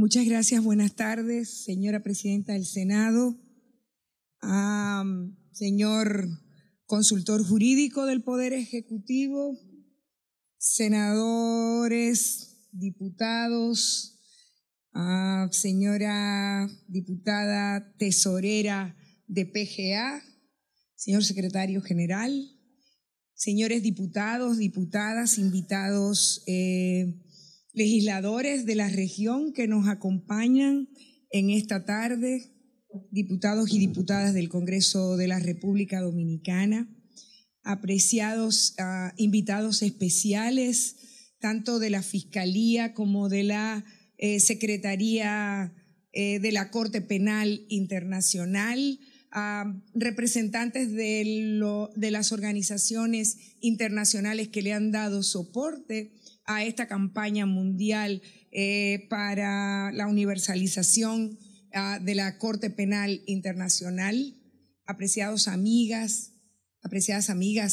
Muchas gracias, buenas tardes, señora presidenta del Senado, señor consultor jurídico del Poder Ejecutivo, senadores, diputados, señora diputada tesorera de PGA, señor secretario general, señores diputados, diputadas, invitados, legisladores de la región que nos acompañan en esta tarde, diputados y diputadas del Congreso de la República Dominicana, apreciados invitados especiales, tanto de la Fiscalía como de la Secretaría de la Corte Penal Internacional, representantes de las organizaciones internacionales que le han dado soporte a esta campaña mundial para la universalización de la Corte Penal Internacional, apreciadas amigas,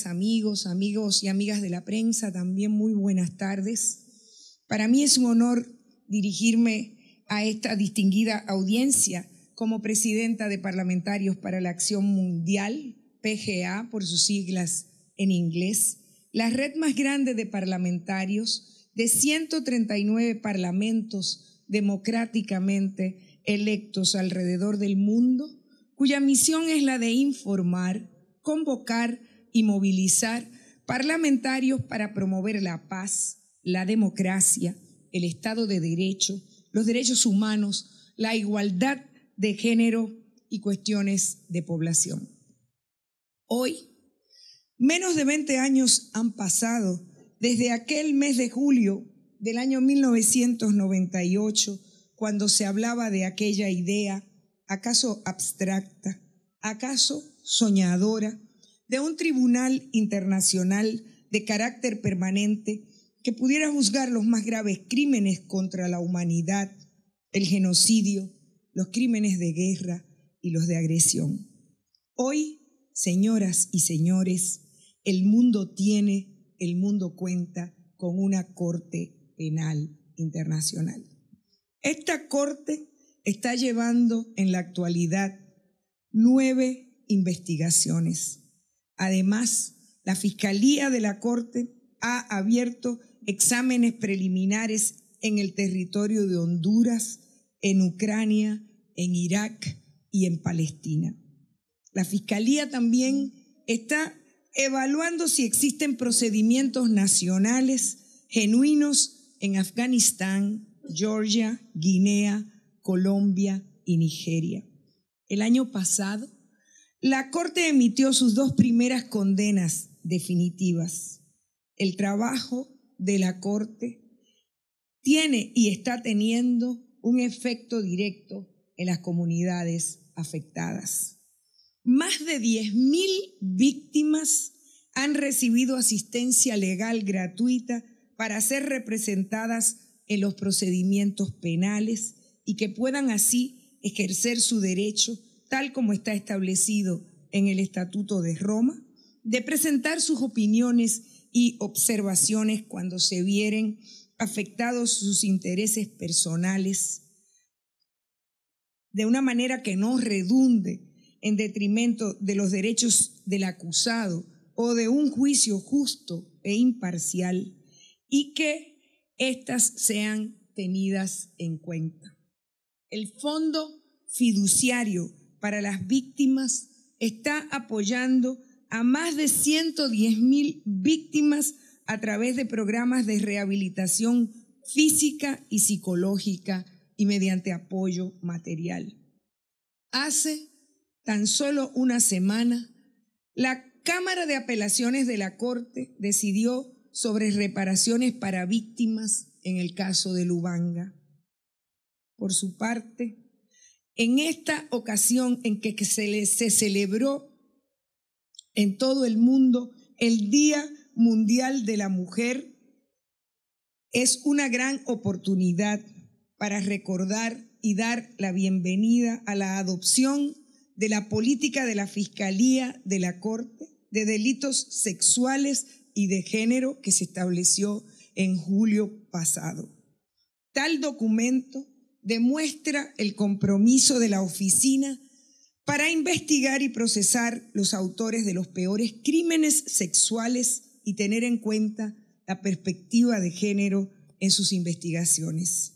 amigos y amigas de la prensa, también muy buenas tardes. Para mí es un honor dirigirme a esta distinguida audiencia como presidenta de Parlamentarios para la Acción Mundial, PGA por sus siglas en inglés, la red más grande de parlamentarios de 139 parlamentos democráticamente electos alrededor del mundo, cuya misión es la de informar, convocar y movilizar parlamentarios para promover la paz, la democracia, el Estado de Derecho, los derechos humanos, la igualdad de género y cuestiones de población. Hoy, menos de 20 años han pasado desde aquel mes de julio del año 1998, cuando se hablaba de aquella idea, acaso abstracta, acaso soñadora, de un tribunal internacional de carácter permanente que pudiera juzgar los más graves crímenes contra la humanidad, el genocidio, los crímenes de guerra y los de agresión. Hoy, señoras y señores, el mundo cuenta con una Corte Penal Internacional. Esta Corte está llevando en la actualidad 9 investigaciones. Además, la Fiscalía de la Corte ha abierto exámenes preliminares en el territorio de Honduras, en Ucrania, en Irak y en Palestina. La Fiscalía también está evaluando si existen procedimientos nacionales genuinos en Afganistán, Georgia, Guinea, Colombia y Nigeria. El año pasado, la Corte emitió sus 2 primeras condenas definitivas. El trabajo de la Corte tiene y está teniendo un efecto directo en las comunidades afectadas. Más de 10.000 víctimas han recibido asistencia legal gratuita para ser representadas en los procedimientos penales y que puedan así ejercer su derecho, tal como está establecido en el Estatuto de Roma, de presentar sus opiniones y observaciones cuando se vieren afectados sus intereses personales, de una manera que no redunde en detrimento de los derechos del acusado o de un juicio justo e imparcial, y que éstas sean tenidas en cuenta. El Fondo Fiduciario para las Víctimas está apoyando a más de 110.000 víctimas a través de programas de rehabilitación física y psicológica y mediante apoyo material. Hace tan solo una semana, la Cámara de Apelaciones de la Corte decidió sobre reparaciones para víctimas en el caso de Lubanga. Por su parte, en esta ocasión en que se celebró en todo el mundo el Día Mundial de la Mujer, es una gran oportunidad para recordar y dar la bienvenida a la adopción de la política de la Fiscalía de la Corte de delitos sexuales y de género que se estableció en julio pasado. Tal documento demuestra el compromiso de la oficina para investigar y procesar los autores de los peores crímenes sexuales y tener en cuenta la perspectiva de género en sus investigaciones.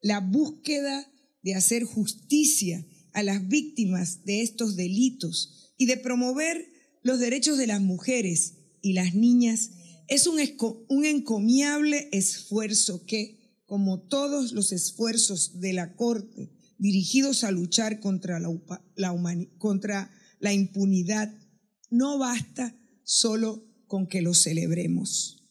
La búsqueda de hacer justicia a las víctimas de estos delitos y de promover los derechos de las mujeres y las niñas es un encomiable esfuerzo que, como todos los esfuerzos de la Corte dirigidos a luchar contra la impunidad, no basta solo con que lo celebremos.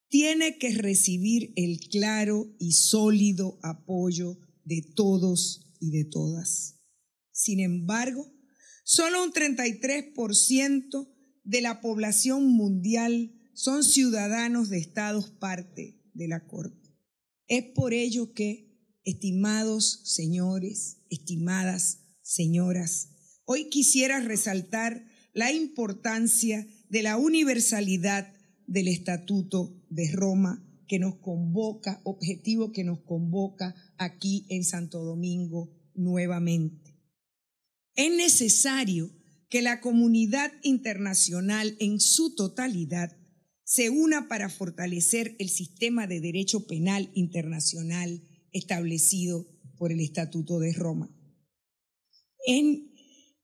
Tiene que recibir el claro y sólido apoyo de todos y de todas. Sin embargo, solo un 33% de la población mundial son ciudadanos de estados parte de la Corte. Es por ello que, estimados señores, estimadas señoras, hoy quisiera resaltar la importancia de la universalidad del Estatuto de Roma que nos convoca, objetivo que nos convoca aquí en Santo Domingo nuevamente. Es necesario que la comunidad internacional en su totalidad se una para fortalecer el sistema de derecho penal internacional establecido por el Estatuto de Roma. En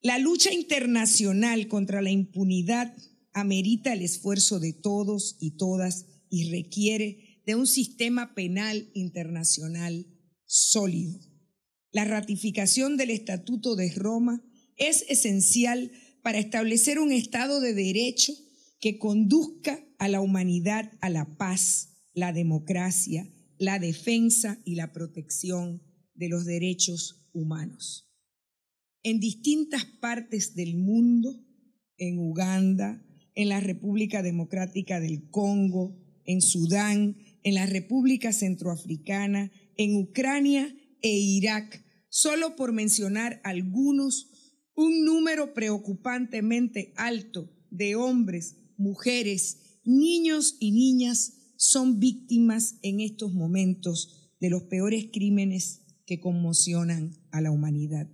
la lucha internacional contra la impunidad amerita el esfuerzo de todos y todas y requiere de un sistema penal internacional sólido. La ratificación del Estatuto de Roma es esencial para establecer un Estado de Derecho que conduzca a la humanidad a la paz, la democracia, la defensa y la protección de los derechos humanos. En distintas partes del mundo, en Uganda, en la República Democrática del Congo, en Sudán, en la República Centroafricana, en Ucrania e Irak, solo por mencionar algunos, un número preocupantemente alto de hombres, mujeres, niños y niñas son víctimas en estos momentos de los peores crímenes que conmocionan a la humanidad.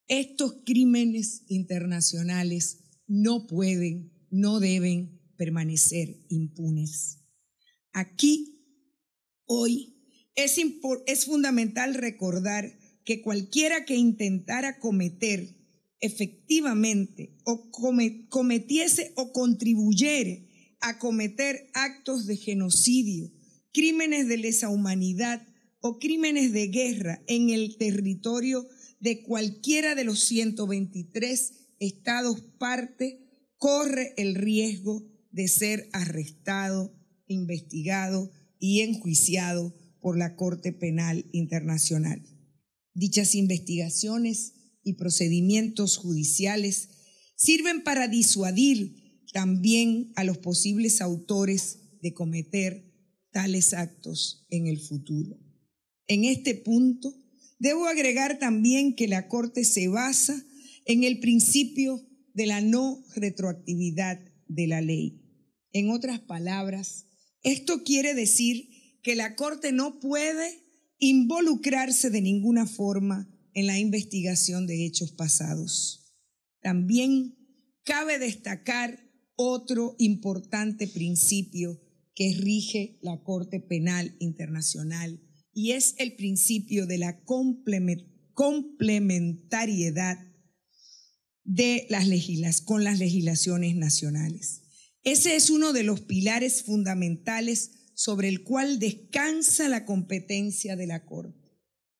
Estos crímenes internacionales no pueden, no deben permanecer impunes. Aquí, hoy, es fundamental recordar que cualquiera que intentara cometer efectivamente o cometiese o contribuyere a cometer actos de genocidio, crímenes de lesa humanidad o crímenes de guerra en el territorio de cualquiera de los 123 estados parte, corre el riesgo de ser arrestado, investigado y enjuiciado por la Corte Penal Internacional. Dichas investigaciones y procedimientos judiciales sirven para disuadir también a los posibles autores de cometer tales actos en el futuro. En este punto, debo agregar también que la Corte se basa en el principio de la no retroactividad de la ley. En otras palabras, esto quiere decir que la Corte no puede involucrarse de ninguna forma en la investigación de hechos pasados. También cabe destacar otro importante principio que rige la Corte Penal Internacional y es el principio de la complementariedad de con las legislaciones nacionales. Ese es uno de los pilares fundamentales sobre el cual descansa la competencia de la Corte.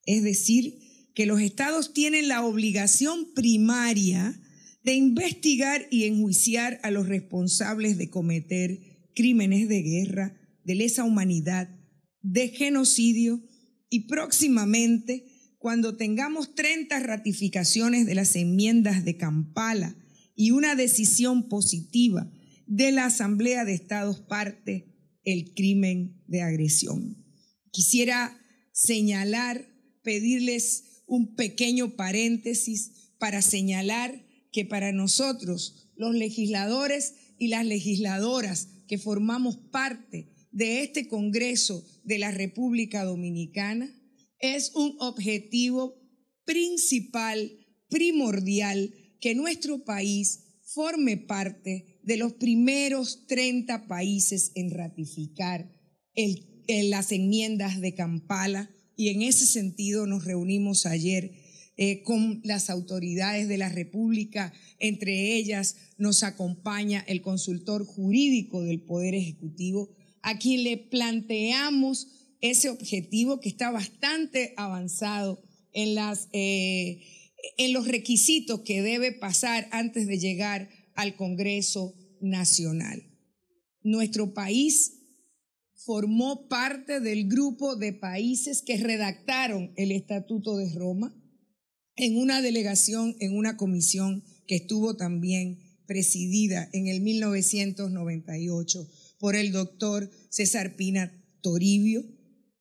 Es decir, que los estados tienen la obligación primaria de investigar y enjuiciar a los responsables de cometer crímenes de guerra, de lesa humanidad, de genocidio y próximamente, cuando tengamos 30 ratificaciones de las enmiendas de Kampala y una decisión positiva de la Asamblea de Estados parte, el crimen de agresión. Quisiera señalar, pedirles un pequeño paréntesis para señalar que para nosotros, los legisladores y las legisladoras que formamos parte de este Congreso de la República Dominicana, es un objetivo principal, primordial, que nuestro país forme parte de los primeros 30 países en ratificar las enmiendas de Kampala, y en ese sentido nos reunimos ayer con las autoridades de la República. Entre ellas nos acompaña el consultor jurídico del Poder Ejecutivo, a quien le planteamos ese objetivo que está bastante avanzado en los requisitos que debe pasar antes de llegar al Congreso Nacional. Nuestro país formó parte del grupo de países que redactaron el Estatuto de Roma en una delegación, en una comisión que estuvo también presidida en el 1998 por el doctor César Pina Toribio,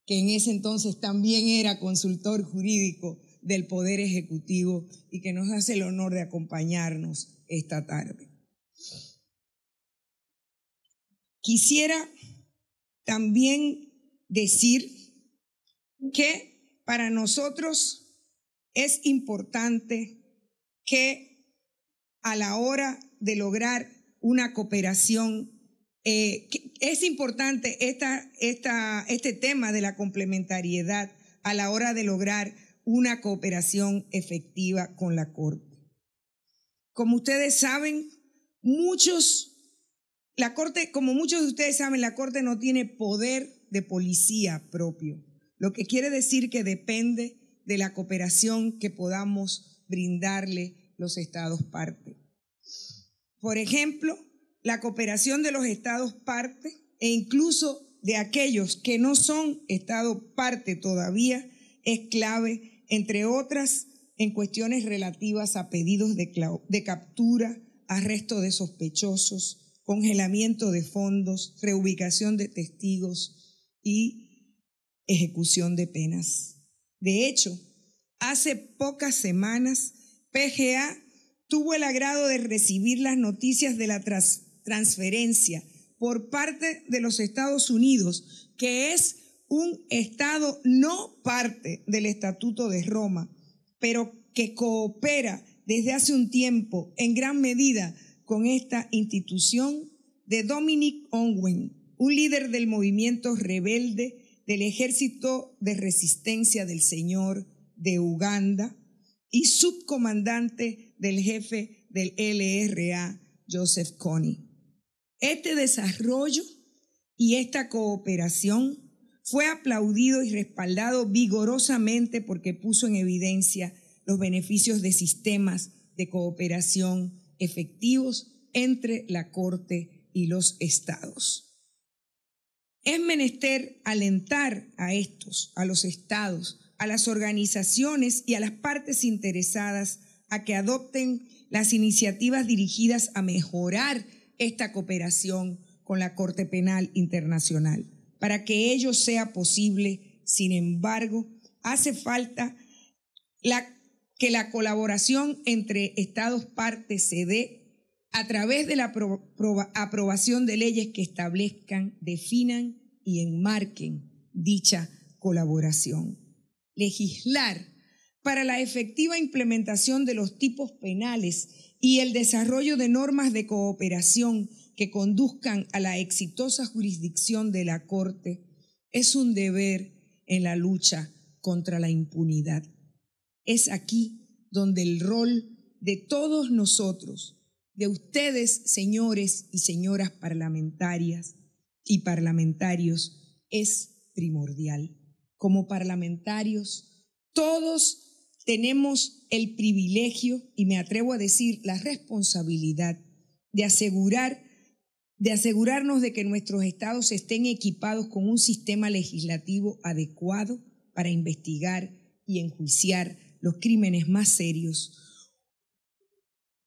que en ese entonces también era consultor jurídico del Poder Ejecutivo y que nos hace el honor de acompañarnos esta tarde. Quisiera también decir que para nosotros es importante que a la hora de lograr una cooperación, es importante este tema de la complementariedad a la hora de lograr una cooperación efectiva con la Corte. Como ustedes saben, como muchos de ustedes saben, la Corte no tiene poder de policía propio, lo que quiere decir que depende de la cooperación que podamos brindarle los Estados parte. Por ejemplo, la cooperación de los Estados parte e incluso de aquellos que no son Estado parte todavía es clave, entre otras, en cuestiones relativas a pedidos de captura, arresto de sospechosos, congelamiento de fondos, reubicación de testigos y ejecución de penas. De hecho, hace pocas semanas, PGA tuvo el agrado de recibir las noticias de la transferencia por parte de los Estados Unidos, que es un Estado no parte del Estatuto de Roma, pero que coopera desde hace un tiempo en gran medida con esta institución, de Dominic Ongwen, un líder del movimiento rebelde del Ejército de Resistencia del Señor de Uganda y subcomandante del jefe del LRA, Joseph Kony. Este desarrollo y esta cooperación fue aplaudido y respaldado vigorosamente porque puso en evidencia los beneficios de sistemas de cooperación efectivos entre la Corte y los Estados. Es menester alentar a los Estados, a las organizaciones y a las partes interesadas a que adopten las iniciativas dirigidas a mejorar esta cooperación con la Corte Penal Internacional. Para que ello sea posible, sin embargo, hace falta que la colaboración entre Estados partes se dé a través de la aprobación de leyes que establezcan, definan y enmarquen dicha colaboración. Legislar para la efectiva implementación de los tipos penales y el desarrollo de normas de cooperación que conduzcan a la exitosa jurisdicción de la Corte es un deber en la lucha contra la impunidad. Es aquí donde el rol de todos nosotros, de ustedes, señores y señoras parlamentarias y parlamentarios, es primordial. Como parlamentarios, todos tenemos el privilegio, y me atrevo a decir la responsabilidad, de asegurarnos de que nuestros estados estén equipados con un sistema legislativo adecuado para investigar y enjuiciar los crímenes más serios,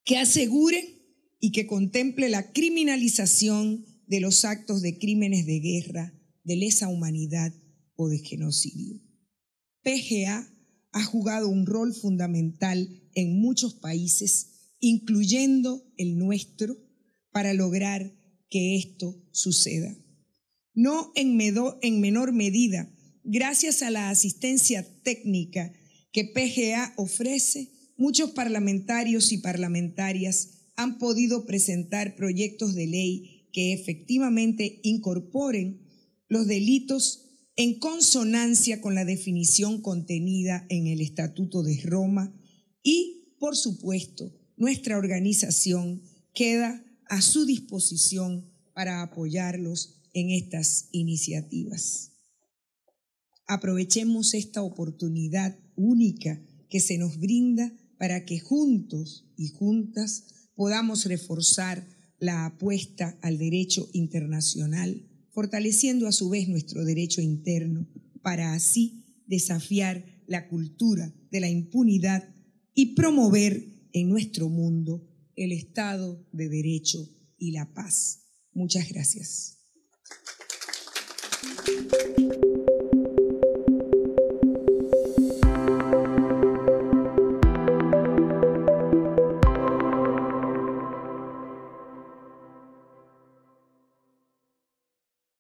que asegure y que contemple la criminalización de los actos de crímenes de guerra, de lesa humanidad o de genocidio. PGA ha jugado un rol fundamental en muchos países, incluyendo el nuestro, para lograr que esto suceda. No en menor medida Gracias a la asistencia técnica que PGA ofrece, muchos parlamentarios y parlamentarias han podido presentar proyectos de ley que efectivamente incorporen los delitos en consonancia con la definición contenida en el Estatuto de Roma y, por supuesto, nuestra organización queda a su disposición para apoyarlos en estas iniciativas. Aprovechemos esta oportunidad única que se nos brinda para que juntos y juntas podamos reforzar la apuesta al derecho internacional, fortaleciendo a su vez nuestro derecho interno, para así desafiar la cultura de la impunidad y promover en nuestro mundo el Estado de Derecho y la paz. Muchas gracias.